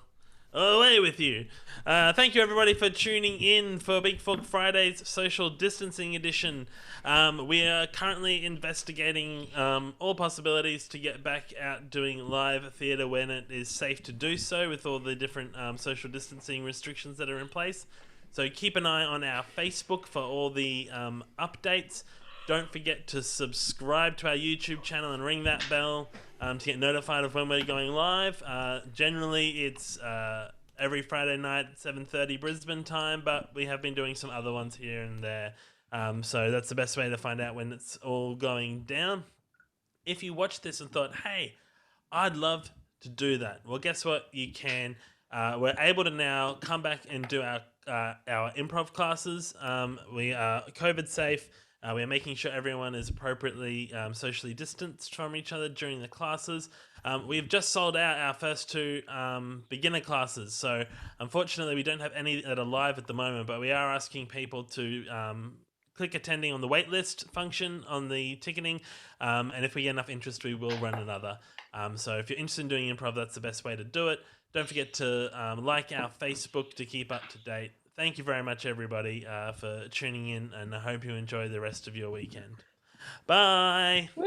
Away with you. Thank you, everybody, for tuning in for Big Fork Friday's Social Distancing Edition. We are currently investigating all possibilities to get back out doing live theatre when it is safe to do so with all the different social distancing restrictions that are in place. So keep an eye on our Facebook for all the updates. Don't forget to subscribe to our YouTube channel and ring that bell to get notified of when we're going live. Generally, it's every Friday night at 7:30 Brisbane time, but we have been doing some other ones here and there. So that's the best way to find out when it's all going down. If you watched this and thought, hey, I'd love to do that, well, guess what? You can. We're able to now come back and do our improv classes. We are COVID safe. We're making sure everyone is appropriately socially distanced from each other during the classes. We've just sold out our first 2 beginner classes, so unfortunately we don't have any that are live at the moment, but we are asking people to click attending on the waitlist function on the ticketing, and if we get enough interest, we will run another. So if you're interested in doing improv, that's the best way to do it. Don't forget to like our Facebook to keep up to date. Thank you very much, everybody, for tuning in, and I hope you enjoy the rest of your weekend. Bye! Woo!